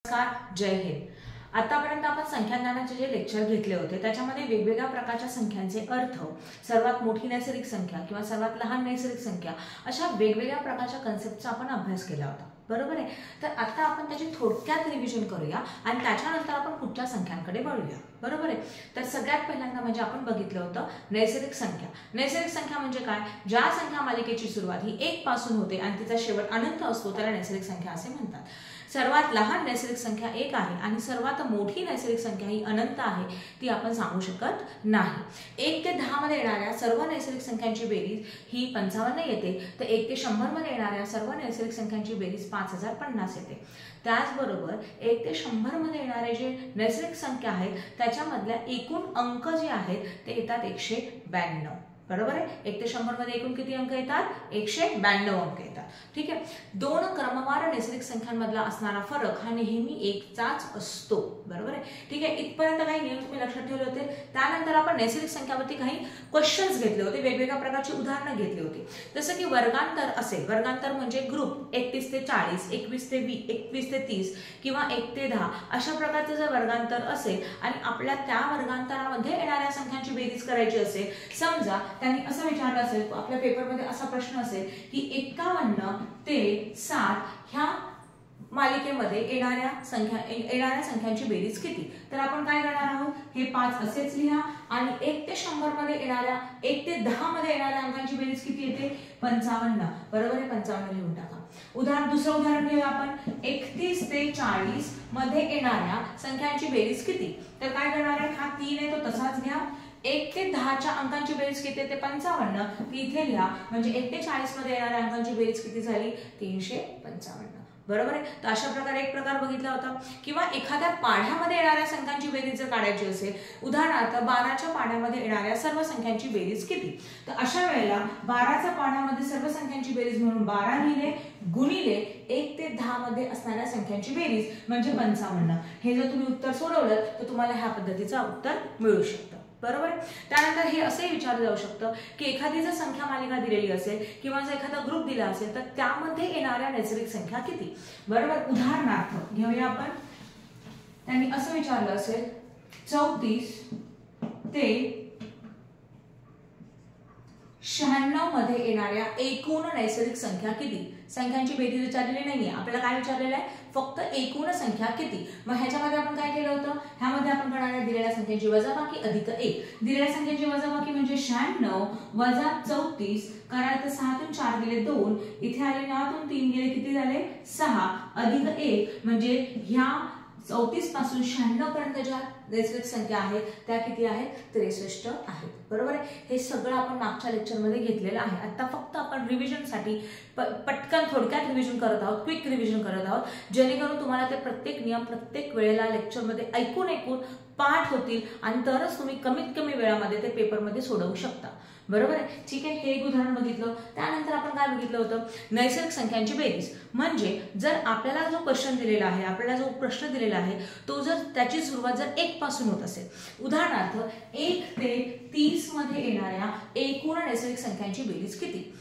नमस्कार, जय हिंद। आतापर्यंत आपण संख्याज्ञानाचे जे लेक्चर घेतले होते त्याच्यामध्ये वेगवेगळ्या प्रकारच्या संख्यांचे अर्थ, सर्वात मोठी नैसर्गिक संख्या किंवा सर्वात लहान नैसर्गिक संख्या अशा वेगवेगळ्या प्रकारच्या कन्सेप्टचा आपण अभ्यास केला होता, बरोबर आहे। तर आता आपण त्याची थोडक्यात रिव्हिजन करूया आणि त्याच्यानंतर आपण पुढच्या संख्यांकडे वळूया, बरोबर आहे। तर सगळ्यात पहिल्यांदा म्हणजे आपण बघितलं होतं नैसर्गिक संख्या। नैसर्गिक संख्या म्हणजे काय? ज्या संख्या मालिकेची सुरुवात ही 1 पासून होते आणि तिचा शेवट अनंत असतो त्याला नैसर्गिक संख्या असे म्हणतात। सर्वात लहान नैसर्गिक संख्या 1 आहे आणि सर्वात मोठी नैसर्गिक संख्या ही अनंत आहे, ती आपण सांगू शकत नाही। 1 ते 10 मध्ये येणाऱ्या सर्व नैसर्गिक संख्यांची बेरीज ही 55 येते, तर 1 ते 100 मध्ये येणाऱ्या सर्व नैसर्गिक संख्यांची बेरीज 5050 येते। त्याचबरोबर 1 ते 100 मध्ये येणारे जे नैसर्गिक संख्या आहेत त्याच्यामधल्या एकूण अंक जे आहेत ते येतात 192, बरोबर आहे। 1 ते 100 मध्ये एकूण किती अंक येतात? 192 अंक येतात, ठीक आहे। दोन क्रमवार नैसर्गिक संख्यांमधला असणारा फरक हा नेहमी एकचाच असतो, बरोबर आहे, ठीक आहे। इथपर्यंत काही नियम तुम्ही लक्षात ठेवले होते। त्यानंतर आपण नैसर्गिक संख्यावरती काही क्वेश्चन्स घेतले होते, वेगवेगळ्या प्रकारची उदाहरणं घेतली होती। जसं की वर्गांतर असेल, वर्गांतर म्हणजे ग्रुप 31 ते 40, 21 ते 20, 21 ते 30 किंवा 1 ते 10 अशा प्रकारचं जर वर्गांतर असेल आणि आपल्या त्या वर्गांतरामध्ये येणाऱ्या संख्यांची बेरीज करायची असेल, समजा त्यांनी असं विचारलं असेल, आपल्या पेपरमध्ये असा प्रश्न असेल की 51 ते 60 ह्या मालिकेमध्ये येणाऱ्या संख्यांची बेरीज किती? तर आपण काय करणार आहोत, हे 5 असेच लिहा आणि 1 ते 100 मध्ये येणाऱ्या 1 ते 10 मध्ये येणाऱ्या अंकांची बेरीज किती येते? 55, बरोबर आहे, 55 लिहून टाका। दुसरं उदाहरण घेऊया आपण, 31 ते 40 मध्ये येणाऱ्या संख्यांची बेरीज किती? तर काय करणार आहे, हा 3 आहे तो तसाच घ्या। 1 ते 10 च्या अंकांची बेरीज किती आहे? ते 55, ती इथे लिहा, म्हणजे 1 ते 40 मध्ये येणाऱ्या अंकांची बेरीज किती झाली? 355, बरोबर आहे। तर अशा प्रकारे एक प्रकार बघितला होता। किंवा एखाद्या पाढ्यामध्ये येणाऱ्या संख्यांची बेरीज जर काढायची असेल, उदाहरणार्थ 12च्या पाढ्यामध्ये येणाऱ्या सर्व संख्यांची बेरीज किती? तर अशा वेळेला 12च्या पाढ्यामध्ये सर्व संख्यांची बेरीज म्हणून 12 लिहिले गुणिले 1 ते 10 मध्ये असणाऱ्या संख्यांची बेरीज म्हणजे 55। हे जर तुम्ही उत्तर सोडवलं तर तुम्हाला ह्या पद्धतीचं उत्तर मिळू शकतं, बरोबर। त्यानंतर हे असे विचारलं जाऊ शकतं की एखादी जर संख्या मालिका दिलेली असेल किंवा जर एखादा ग्रुप दिला असेल तर त्यामध्ये येणाऱ्या नैसर्गिक संख्या किती, बरोबर। उदाहरणार्थ घेऊया आपण, त्यांनी असं विचारलं असेल 34 ते 96 मध्ये येणाऱ्या एकूण नैसर्गिक संख्या किती? संख्यांची बेरीज विचारलेली नाहीये, आपल्याला काय विचारलेलं आहे, फक्त एकूण संख्या किती। मग ह्याच्यामध्ये आपण काय केलं होतं, ह्यामध्ये आपण करणार आहे दिलेल्या संख्यांची वजाबाकी अधिक 1। दिलेल्या संख्यांची वजाबाकी म्हणजे 96 वजा 34, करायचं 6 तून 4 गेले 2, इथे आले 9 तून 3 गेले किती झाले? 6 अधिक 1 म्हणजे ह्या 34 पासून 96 पर्यंत ज्या नैसर्गिक संख्या आहेत त्या किती आहेत? 63 आहेत, बरोबर आहे। हे सगळं आपण मागच्या लेक्चरमध्ये घेतलेलं आहे। आता फक्त आपण रिव्हिजनसाठी पटकन थोडक्यात रिव्हिजन करत आहोत, क्विक रिव्हिजन करत आहोत, जेणेकरून तुम्हाला ते प्रत्येक नियम प्रत्येक वेळेला लेक्चरमध्ये ऐकून पाठ होतील आणि तरच तुम्ही कमीत कमी वेळामध्ये ते पेपरमध्ये सोडवू शकता, बरोबर आहे, ठीक आहे। हे एक उदाहरण बघितलं। त्यानंतर आपण काय बघितलं होतं, नैसर्गिक संख्यांची बेरीज म्हणजे जर आपल्याला जो क्वेश्चन दिलेला आहे, आपल्याला जो प्रश्न दिलेला आहे तो जर त्याची सुरुवात जर 1 पासून होत असेल, उदाहरणार्थ 1 ते 30 मध्ये येणाऱ्या एकूण नैसर्गिक संख्यांची बेरीज किती,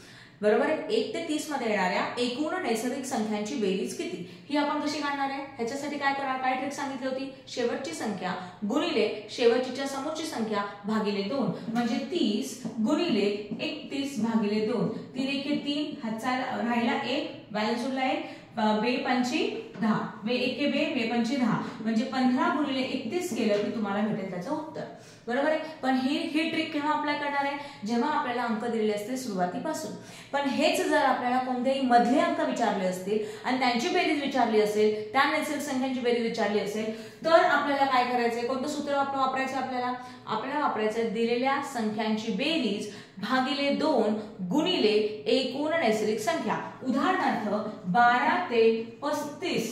बरोबर आहे। 1 ते 30 मध्ये येणाऱ्या एकूण नैसर्गिक संख्यांची बेरीज किती ही आपण कशी काढणार आहे? ह्याच्यासाठी काय करणार, काय ट्रिक सांगितली होती, शेवटची संख्या गुणिले शेवटच्या समोरची संख्या भागिले 2 म्हणजे 30 गुणिले 31 भागिले 2, 3 1 3, हातचा राहिला 1, बॅलन्स उरला 1, बे 5 10, बे 1 बे 5 10 म्हणजे 15 गुणिले 31 केलं की तुम्हाला भेटेल त्याचं उत्तर, बरोबर आहे। पण ही ट्रिक केव्हा अप्लाय करणार आहे? जेव्हा आपल्याला अंक दिलेले असतील सुरुवातीपासून। पण हेच जर आपल्याला कोणतेही मधले अंक विचारले असतील आणि त्यांची बेरीज विचारली असेल, त्या नैसर्गिक संख्यांची बेरीज विचारली असेल तर आपल्याला काय करायचंय, कोणतं सूत्र वापरायचं आपल्याला वापरायचं दिलेल्या संख्यांची बेरीज भागिले 2 गुणिले एकूण नैसर्गिक संख्या। उदाहरणार्थ 12 ते 35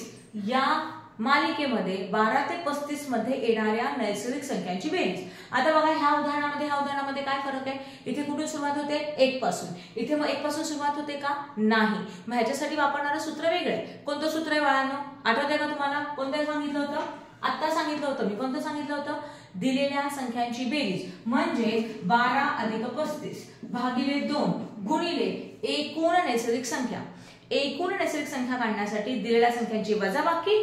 या मालिकेमध्ये 12 ते 35 मध्ये येणाऱ्या नैसर्गिक संख्यांची बेरीज। आता बघा ह्या उदाहरणामध्ये काय फरक आहे, इथे कुठून सुरुवात होते? 1 पासून, इथे मग 1 पासून सुरुवात होते का? नाही। मग ह्याच्यासाठी वापरणारं सूत्र वेगळं आहे। कोणतं सूत्र आहे बाळांनो, आठवतंय का तुम्हाला? कोणतं सांगितलं होतं? आता सांगितलं होतं मी, कोणतं सांगितलं होतं? दिलेल्या संख्यांची बेरीज म्हणजे 12 अधिक 35 भागिले 2 गुणिले एकूण नैसर्गिक संख्या। एकूण नैसर्गिक संख्या काढण्यासाठी दिलेल्या संख्यांची वजाबाकी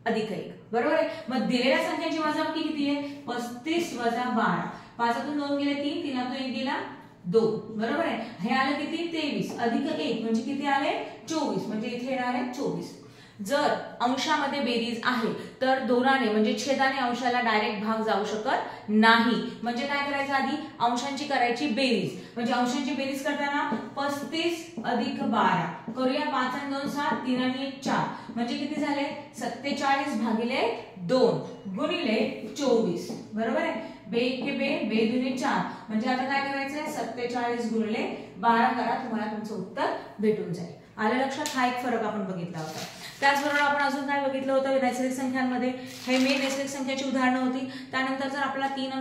अधिक 1 बरोबर आहे। मग दिलेल्या संख्यांची वजाबाकी किती आहे 35 - 12 5 2 गेले 3 3 1 गेला 2 बरोबर आहे। हे आलं किती 23 अधिक 1 म्हणजे किती आले 24 म्हणजे इथे येणार आहे 24। जर अंशामध्ये बेरीज आहे तर दोनाने म्हणजे छेदाने अंशाला डायरेक्ट भाग जाऊ शकत नाही। म्हणजे काय करायचं आधी अंशांची करायची बेरीज म्हणजे अंशांची बेरीज करताना 35 अधिक 12 करूया 5 आणि 2 7 3 आणि 1 4 म्हणजे किती झाले 47 भागिले 2 गुणिले 24 बरोबर आहे। बे 1 के बे बे 2 4 म्हणजे आता काय करायचं 47 गुणिले 12 करा तुम्हाला तुमचं उत्तर भेटून जाईल। आलं लक्षात हा एक फरक आपण बघितला होता। त्याचबरोबर आपण अजून काय बघितलं होतं नैसर्गिक संख्यांमध्ये हे मेन नैसर्गिक संख्याची उदाहरणं होती। त्यानंतर जर आपल्याला 3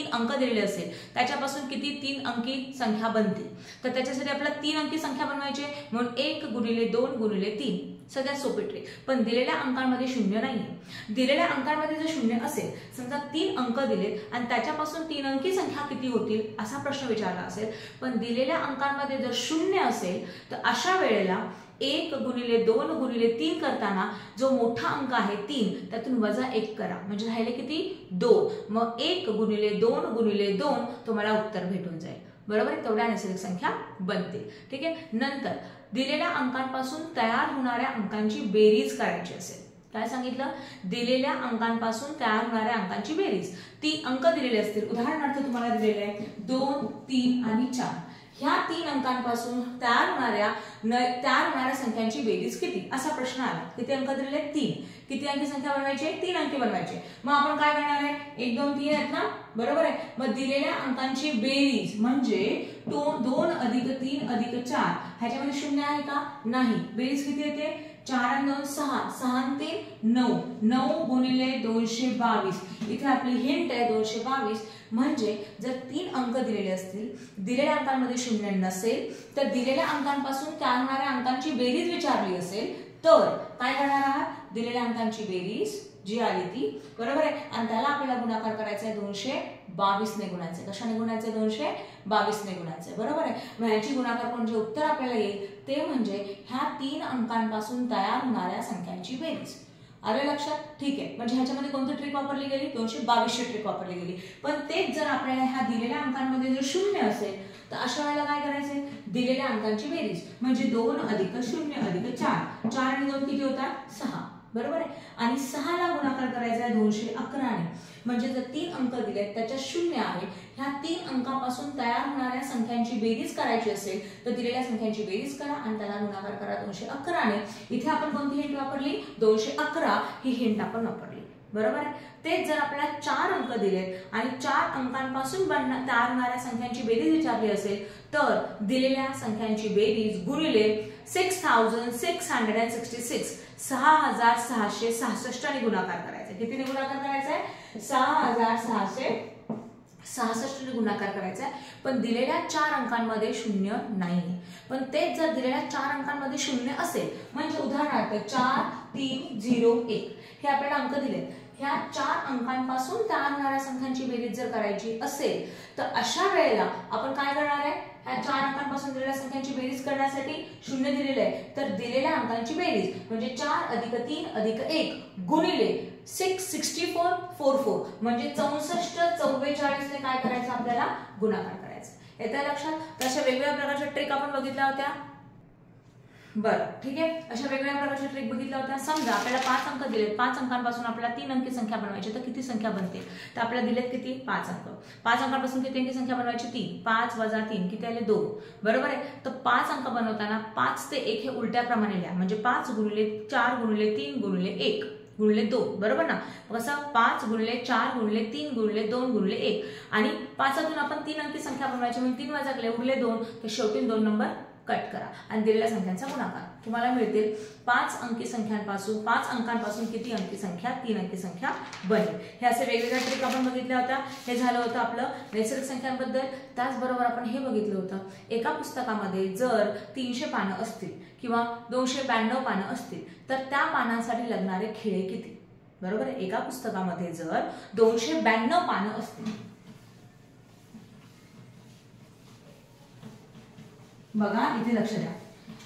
अंक दिलेले असेल त्याच्यापासून किती 3 अंकी संख्या बनते तर त्याच्यासाठी आपल्याला 3 अंकी संख्या बनवायची म्हणून 1 गुणिले 2 गुणिले 3 सगळ्यात सोपी ट्रिक। पण दिलेल्या अंकांमध्ये शून्य नाहीये। दिलेल्या अंकांमध्ये जर शून्य असेल समजा 3 अंक दिलेत आणि त्याच्यापासून 3 अंकी संख्या किती होतील असा प्रश्न विचारला असेल पण दिलेल्या अंकांमध्ये जर शून्य असेल तर अशा वेळेला 1 गुणिले 2 गुणिले 3 करताना जो मोठा अंक आहे 3 त्यातून वजा 1 करा म्हणजे राहिले किती 2 मग 1 गुणिले 2 गुणिले 2 तुम्हाला उत्तर भेटून जाईल बरोबर आहे। तेवढ्या नैसर्गिक संख्या बनतील ठीक आहे। नंतर दिलेल्या अंकांपासून तयार होणाऱ्या अंकांची बेरीज करायची असेल काय सांगितलं दिलेल्या अंकांपासून तयार होणाऱ्या अंकांची बेरीज ती अंक दिलेले असतील उदाहरणार्थ तुम्हाला दिलेले आहे 2 3 आणि 4 ह्या 3 अंकांपासून तयार होणाऱ्या संख्यांची बेरीज किती असा प्रश्न आला। किती अंक दिलेले 3 किती अंकी संख्या बनवायची 3 अंकी बनवायची मग आपण काय करणार आहे 1 2 3 आहेत ना बरोबर आहे। मग दिलेल्या अंकांची बेरीज म्हणजे 2 अधिक 3 अधिक 4 ह्याच्यामध्ये शून्य आहे का नाही बेरीज किती येते 4 आणि 2 6 6 आणि 3 9 9 गुणिले 222 इथे आपली हिंट आहे 222 म्हणजे जर 3 अंक दिलेले असतील दिलेल्या अंकांमध्ये शून्य नसेल तर दिलेल्या अंकांपासून तयार होणाऱ्या अंकांची बेरीज विचारली असेल तर काय करणार आहात दिलेल्या अंकांची बेरीज जी आली ती बरोबर आहे आणि त्याला आपल्याला गुणाकार करायचा आहे 222 ने गुणायचे कशाने गुणायचे 222 ने गुणायचे बरोबर आहे। मग याची गुणाकार करून जे उत्तर आपल्याला येईल ते म्हणजे ह्या 3 अंकांपासून तयार होणाऱ्या संख्यांची बेरीज। आलं लक्षात ठीक आहे। म्हणजे ह्याच्यामध्ये कोणती ट्रिक वापरली गेली 222 ट्रिक वापरली गेली पण तेच जर आपल्याला ह्या दिलेल्या अंकांमध्ये जर शून्य असेल तर अशा वेळेला काय करायचे दिलेल्या अंकांची बेरीज म्हणजे 2 अधिक 0 अधिक 4 4 आणि 2 किती होतात 6 बरोबर आहे आणि 6 ला गुणाकार करायचा आहे 211 ने म्हणजे जर 3 अंक दिलेत त्याच्यात शून्य आहे ह्या 3 अंकापासून तयार होणाऱ्या संख्यांची बेरीज करायची असेल तर दिलेल्या संख्यांची बेरीज करा आणि त्याला गुणाकार करा 211 ने। इथे आपण कोणती हिंट वापरली 211 ही हिंट आपण वापरली बरोबर आहे। तेच जर आपल्याला 4 अंक दिलेत आणि 4 अंकांपासून तयार होणाऱ्या संख्यांची बेरीज विचारली असेल तर दिलेल्या संख्यांची बेरीज गुणिले 6666 6666 ने गुणाकार करायचा कितीने गुणाकार करायचा आहे 6666 ने गुणाकार करायचा आहे पण दिलेल्या 4 अंकांमध्ये शून्य नाहीये पण तेच जर दिलेल्या 4 अंकांमध्ये शून्य असेल म्हणजे उदाहरणार्थ 4 3 0 1 हे आपल्याला अंक दिलेत ह्या 4 अंकांपासून तयार होणाऱ्या संख्यांची बेरीज जर करायची असेल तर अशा वेळेला आपण काय करणार आहे ह्या 4 अंकांपासून दिलेल्या संख्यांची बेरीज करण्यासाठी शून्य दिलेले आहे तर दिलेल्या अंकांची बेरीज म्हणजे 4 अधिक 3 अधिक 1 गुणिले 66444 म्हणजे 64 44 ने काय करायचं आपल्याला गुणाकार करायचा। येतं लक्षात तशा वेगवेगळ्या प्रकारच्या ट्रिक आपण बघितल्या होत्या बरं ठीक आहे। अशा वेगवेगळ्या प्रकारच्या ट्रिक बघितल्या होत्या। समजा आपल्याला 5 अंक दिलेत 5 अंकांपासून आपल्याला 3 अंकी संख्या बनवायची तर किती संख्या बनते तर आपल्याला दिलेत किती 5 अंक 5 अंकांपासून किती अंकी संख्या बनवायची 3 5 वजा 3 किती आले 2 बरोबर आहे। तर 5 अंक बनवताना 5 ते 1 हे उलट्या क्रमाने लिहा म्हणजे 5 गुणिले 4 गुणिले 3 गुणिले 1 गुणिले 2 बरोबर ना कसं 5 गुणिले 4 गुणिले 3 गुणिले 2 गुणिले 1 आणि 5तून आपण 3 अंकी संख्या बनवायची म्हणून 3 वजा केले उरले 2 तर शेवटी 2 नंबर कट करा आणि दिलेल्या संख्यांचा गुणाकार तुम्हाला मिळतील 5 अंकांपासून किती अंकी संख्या 3 अंकी संख्या बनेल। हे असे वेगवेगळ्या ट्रिक आपण बघितल्या होत्या। हे झालं होतं आपलं नैसर्गिक संख्यांबद्दल। त्याचबरोबर आपण हे बघितलं होतं एका पुस्तकामध्ये जर 300 पानं असतील किंवा 292 पानं असतील तर त्या पानांसाठी लागणारे खिळे किती बरोबर आहे। एका पुस्तकामध्ये जर 292 पानं असतील बघा इथे लक्ष द्या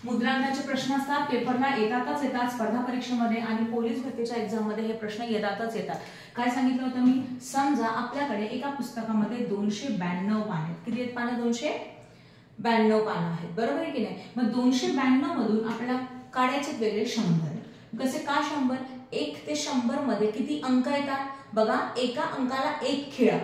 मुद्रांकाचे प्रश्न असतात, पेपरला येतातच येतात, स्पर्धा परीक्षेमध्ये आणि पोलीस भरतीच्या एक्झाम मध्ये हे प्रश्न येतातच येतात. काय सांगितलं होतं मी, समजा आपल्याकडे एका पुस्तकामध्ये 292 पानं आहेत. किती आहेत पानं? 292 पानं आहेत, बरोबर आहे की नाही. मग 292 मधून आपल्याला काढायचे वेगळे 100. कसे का 100? 1 ते 100 मध्ये किती अंक येतात बघा. एका अंकाला 1 खिळा,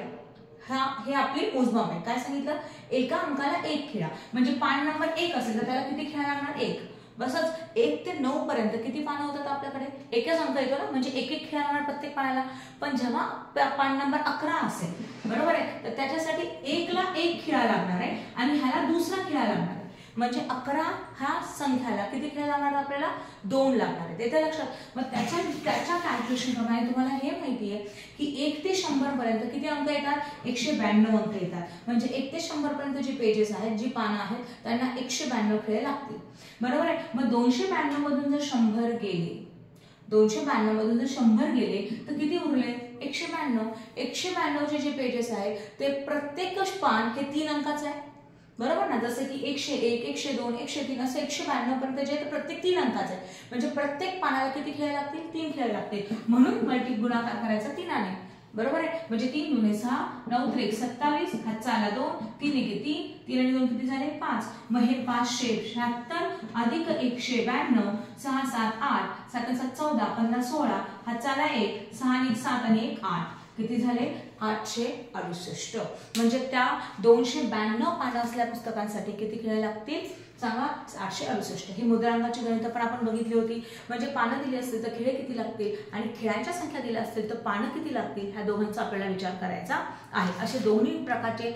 हे आपली मोजमाप आहे. काय सांगितलं, एका अंकाला 1 खिळा, म्हणजे पान नंबर 1 असेल तर त्याला किती खिळा लागणार? 1. बसच 1 ते 9 पर्यंत किती पानं होतात आपल्याकडे? एकच अंक येतो ना, म्हणजे 1 खिळा लागणार प्रत्येक पानाला. पण जेव्हा पान नंबर 11 असेल, बरोबर आहे, तर त्याच्यासाठी 1 ला 1 खिळा लागणार आहे आणि ह्याला दुसरा खिळा लागणार आहे. म्हणजे 11 ह्या संख्याला किती खिळा लागणार आपल्याला? 2 लागणार आहे. येते लक्षात. मग त्याच्या कॅल्क्युलेशन प्रमाणे तुम्हाला हे माहिती आहे की 1 ते 100 पर्यंत किती अंक येतात? 192 अंक येतात. म्हणजे 1 ते 100 पर्यंत जी पेजेस आहेत, जी पानं आहेत, त्यांना 192 खिळे लागतील, बरोबर आहे. मग 292 मधून जर 100 गेले, 292 मधून जर 100 गेले तर किती उरले? 192. 192 जे पेजेस आहेत ते प्रत्येक पान हे 3 अंकाचं आहे, बरोबर ना. जसं की 101, 102, 103 असं 192 पर्यंत जे प्रत्येक 3 अंकाचं आहे. म्हणजे प्रत्येक पानाला किती खिळे लागतील? 3 खिळे लागतील. म्हणून मल्टी गुणाकार करायचा 3 ने, बरोबर आहे. म्हणजे 3 दुने 6, 9 त्रिक 27, हातचा आला 2, 3 एके 3, 3 आणि 2 किती झाले? 5. मग हे 576 अधिक 192, 6 7 8, 7 7 14, 15 16, हातचा आला 1, 6 आणि 7 आणि 1 8, किती झाले? 868. म्हणजे त्या 292 पानं असलेल्या पुस्तकांसाठी किती खिळे लागतील सांगा? 868. ही मुद्रांकाची गणितं पण आपण बघितली होती. म्हणजे पानं दिली असतील तर खिळे किती लागतील आणि खिळ्यांच्या संख्या दिल्या असतील तर पानं किती लागतील, ह्या दोघांचा आपल्याला विचार करायचा आहे. असे दोन्ही प्रकारची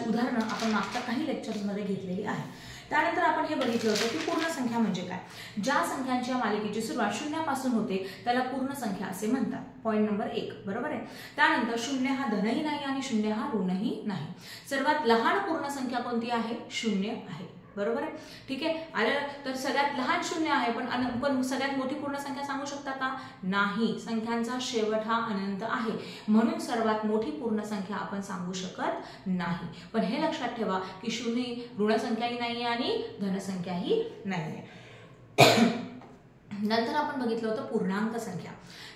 उदाहरणं आपण मागच्या काही लेक्चर्समध्ये घेतलेली आहेत. त्यानंतर आपण हे बघितलं होतं की पूर्ण संख्या म्हणजे काय. ज्या संख्यांच्या मालिकेची सुरुवात शून्यापासून होते त्याला पूर्ण संख्या असे म्हणतात. पॉईंट नंबर 1, बरोबर आहे. त्यानंतर 0 हा धनही नाही आणि 0 हा ऋणही नाही. सर्वात लहान पूर्ण संख्या कोणती आहे? 0 आहे, बरोबर आहे. ठीक आहे. आलं. तर सगळ्यात लहान 0 आहे, पण सगळ्यात मोठी पूर्ण संख्या सांगू शकता का? नाही. संख्यांचा शेवट हा अनंत आहे, म्हणून सर्वात मोठी पूर्ण संख्या आपण सांगू शकत नाही. पण हे लक्षात ठेवा की 0 ऋण संख्याही नाहीये आणि धनसंख्याही नाहीये. नंतर आपण बघितलं होतं पूर्णांक संख्या.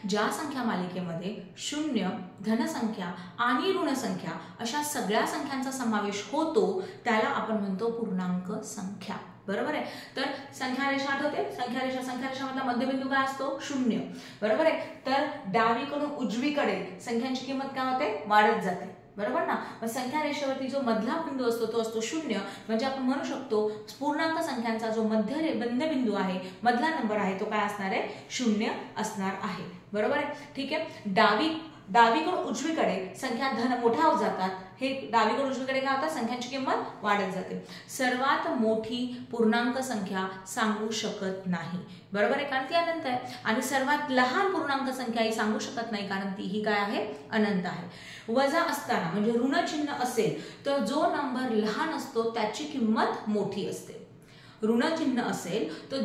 ज्या संख्या मालिकेमध्ये 0, धनसंख्या आणि ऋणसंख्या अशा सगळ्या संख्यांचा समावेश होतो त्याला आपण म्हणतो पूर्णांक संख्या, बरोबर आहे. तर संख्यारेषा आठवते, संख्यारेषामधला मध्यबिंदू काय असतो? 0, बरोबर आहे. तर डावीकडून उजवीकडे संख्यांची किंमत काय होते? वाढत जाते, बरोबर ना. मग संख्या रेषेवरती जो मधला बिंदू असतो तो असतो 0. म्हणजे आपण म्हणू शकतो पूर्णांक संख्यांचा जो मध्यबिंदू आहे, मधला नंबर आहे, तो काय असणार आहे? 0 असणार आहे, बरोबर आहे. ठीक आहे. डावीकडून उजवीकडे संख्या धन मोठ्या होत जातात. हे डावीकडून उजवीकडे काय होतात? संख्यांची किंमत वाढत जाते. सर्वात मोठी पूर्णांक संख्या सांगू शकत नाही, बरोबर आहे, कारण ती अनंत आहे. आणि सर्वात लहान पूर्णांक संख्या ही सांगू शकत नाही कारण ती ही काय आहे? अनंत आहे. वजा असताना म्हणजे ऋण चिन्ह असेल तर जो नंबर लहान असतो त्याची किंमत मोठी असते. ऋण चिन्ह असेल तर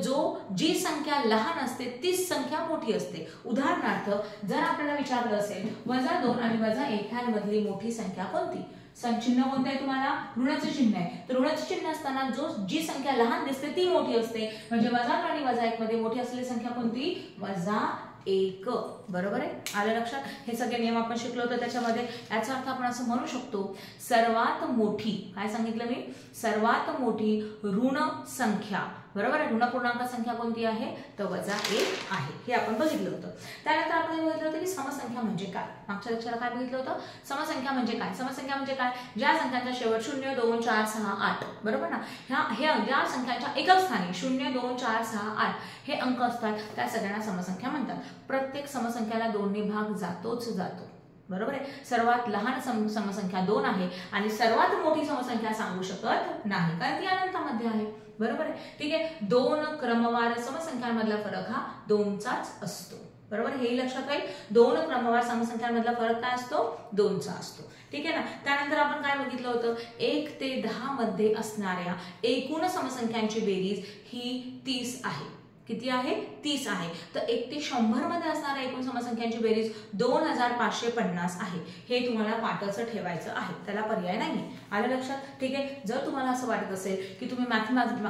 जी संख्या लहान असते तीच संख्या मोठी असते. उदाहरणार्थ जर आपल्याला विचारलं असेल -2 आणि -1 ह्यांमधली मोठी संख्या कोणती? चिन्ह कोणतं आहे तुम्हाला? ऋणाचे चिन्ह आहे. तर ऋणाचे चिन्ह असताना जी संख्या लहान दिसते ती मोठी असते. म्हणजे -2 आणि -1 मध्ये मोठी असलेली संख्या कोणती? -1, बरोबर आहे. आलं लक्षात. हे सगळे नियम आपण शिकलो होतो त्याच्यामध्ये. याचा अर्थ आपण असं म्हणू शकतो सर्वात मोठी, काय सांगितलं मी? सर्वात मोठी ऋण संख्या, बरोबर आहे. ऋण पूर्णांक संख्या कोणती आहे? तर -1 आहे. हे आपण बघितलं होतं. त्यानंतर आपण बघितलं होतं की समसंख्या म्हणजे काय. मागच्या लेक्चरला काय बघितलं होतं? समसंख्या म्हणजे काय. समसंख्या म्हणजे काय? ज्या संख्यांचा शेवट 0, 2, 4, 6, 8, बरोबर ना. ज्या संख्यांच्या एकक स्थानी 0, 2, 4, 6, 8 हे अंक असतात त्या सगळ्यांना समसंख्या म्हणतात. प्रत्येक समसंख्याला 2 ने भाग जातोच जातो, बरोबर आहे. सर्वात लहान समसंख्या 2 आहे आणि सर्वात मोठी समसंख्या सांगू शकत नाही कारण ती अनंतामध्ये आहे, बरोबर आहे. ठीक आहे. 2 क्रमवार समसंख्यांमधला फरक हा 2चाच असतो, बरोबर. हे लक्षात राहील. 2 क्रमवार समसंख्यांमधला फरक काय असतो? 2चा असतो. ठीक आहे ना. त्यानंतर आपण काय बघितलं होतं? 1 ते 10 मध्ये असणाऱ्या एकूण समसंख्यांची बेरीज ही 30 आहे, किती आहे 30 आहे. तर 1 ते 100 मध्ये असणाऱ्या एकूण समसंख्यांची बेरीज 2550 आहे. हे तुम्हाला पाठाचं ठेवायचं आहे, त्याला पर्याय नाही. आलं लक्षात? ठीक आहे. जर तुम्हाला असं वाटत असेल की तुम्ही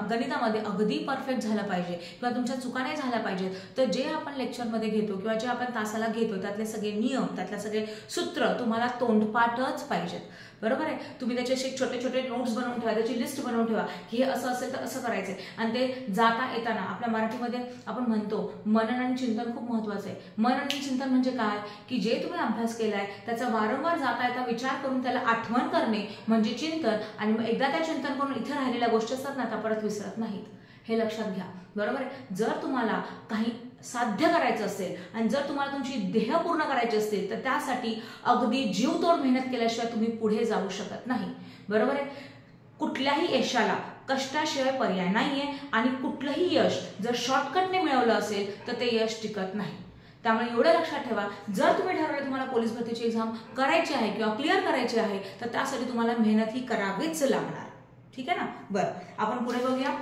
गणितामध्ये अगदी परफेक्ट झालं पाहिजे किंवा तुमच्या चुका नाही झाल्या पाहिजेत, तर जे आपण लेक्चरमध्ये घेतो किंवा जे आपण तासाला घेतो त्यातले सगळे नियम, त्यातले सगळे सूत्र तुम्हाला तोंडपाठच पाहिजेत. बरोबर आहे. तुम्ही त्याचे छोटे छोटे नोट्स बनवून ठेवा, त्याची लिस्ट बनवून ठेवा की हे असं असेल तर असं करायचंय. आणि ते जाता येताना आपल्या मराठीमध्ये आपण म्हणतो मनन आणि चिंतन खूप महत्वाचं आहे. मनन आणि चिंतन म्हणजे काय की जे तुम्ही अभ्यास केलाय त्याचा वारंवार जाता येता विचार करून त्याला आठवण करणे म्हणजे चिंतन. आणि मग एकदा त्या चिंतन करून इथे राहिलेल्या गोष्टी असतात ना त्या परत विसरत नाहीत, हे लक्षात घ्या. बरोबर आहे. जर तुम्हाला काही साध्य करायचं असेल आणि जर तुम्हाला तुमची ध्येय पूर्ण करायची असतील तर त्यासाठी अगदी जीवतोड मेहनत केल्याशिवाय तुम्ही पुढे जाऊ शकत नाही. बरोबर आहे. कुठल्याही यशाला कष्टाशिवाय पर्याय नाहीये आणि कुठलंही यश जर शॉर्टकटने मिळवलं असेल तर ते यश टिकत नाही. त्यामुळे एवढं लक्षात ठेवा, जर तुम्ही ठरवलं तुम्हाला पोलीस भरतीची एक्झाम करायची आहे किंवा क्लिअर करायची आहे तर त्यासाठी तुम्हाला मेहनत ही करावीच लागणार. ठीक आहे ना. बरं, आपण पुढे बघूया.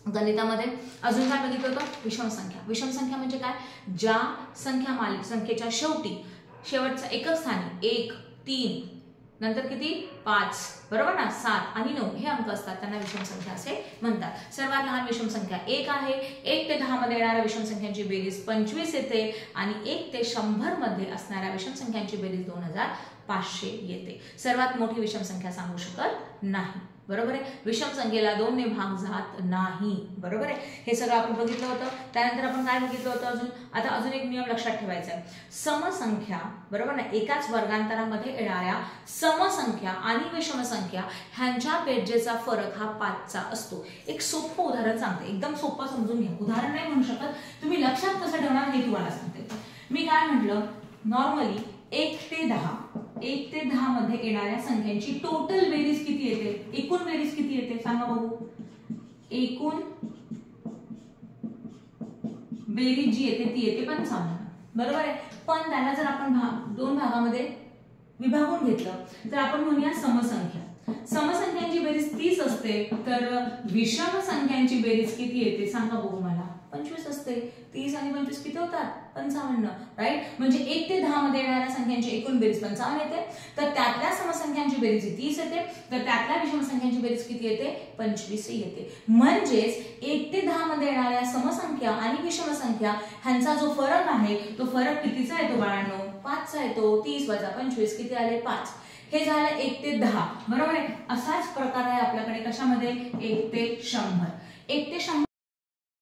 गणितामध्ये अजून काय बघितलं होतं? विषम संख्या. विषम संख्या म्हणजे काय? ज्या संख्येच्या शेवटच्या एकक स्थानी 1, 3 नंतर किती 5 बरोबर ना 7 आणि 9 हे अंक असतात त्यांना विषम संख्या असे म्हणतात. सर्वात लहान विषम संख्या 1 आहे. 1 ते 10 मध्ये येणाऱ्या विषम संख्यांची बेरीज 25 येते आणि 1 ते 100 मध्ये असणाऱ्या विषम संख्यांची बेरीज 2500 येते. सर्वात मोठी विषम संख्या सांगू शकत नाही. बरोबर आहे. विषम संख्येला 2 ने भाग जात नाही. बरोबर आहे. हे सगळं आपण बघितलं होतं. त्यानंतर आपण काय बघितलं होतं अजून एक नियम लक्षात ठेवायचा आहे. समसंख्या बरोबर ना एकाच वर्गांतरामध्ये येणाऱ्या समसंख्या आणि विषम संख्या ह्यांच्या बेरजेचा फरक हा 5चा असतो. एक सोपं उदाहरण सांगते, एकदम सोपं समजून घ्या. उदाहरण नाही म्हणू शकत, तुम्ही लक्षात कसं ठेवणार हे तुम्हाला सांगते. मी काय म्हटलं, नॉर्मली 1 ते 10 मध्ये येणाऱ्या संख्यांची टोटल बेरीज किती येते? एकूण बेरीज किती येते सांगा बघू. एकूण बेरीज जी येते ती येते 55. बरोबर आहे. पण त्याला जर आपण 2 भागामध्ये विभागून घेतलं तर आपण म्हणूया समसंख्या. समसंख्यांची बेरीज 30 असते तर विषम संख्यांची बेरीज किती येते सांगा बघू मला. 25 असते. 30 आणि 25 किती होतात? 55. राईट. म्हणजे 1 ते 10 मध्ये येणाऱ्या संख्यांची एकूण बेरीज 55 येते. तर त्यातल्या समसंख्यांची बेरीज 30 येते. तर त्यातल्या विषम संख्यांची बेरीज किती येते? 25 येते. म्हणजेच 1 ते 10 मध्ये येणाऱ्या समसंख्या आणि विषम संख्या ह्यांचा जो फरक आहे तो फरक कितीचा येतो बाळांनो? 5चा येतो. 30 वजा 25 किती आले? 5. हे झालं 1 ते 10. बरोबर आहे. असाच प्रकार आहे आपल्याकडे कशामध्ये? 1 ते 100. 1 ते 100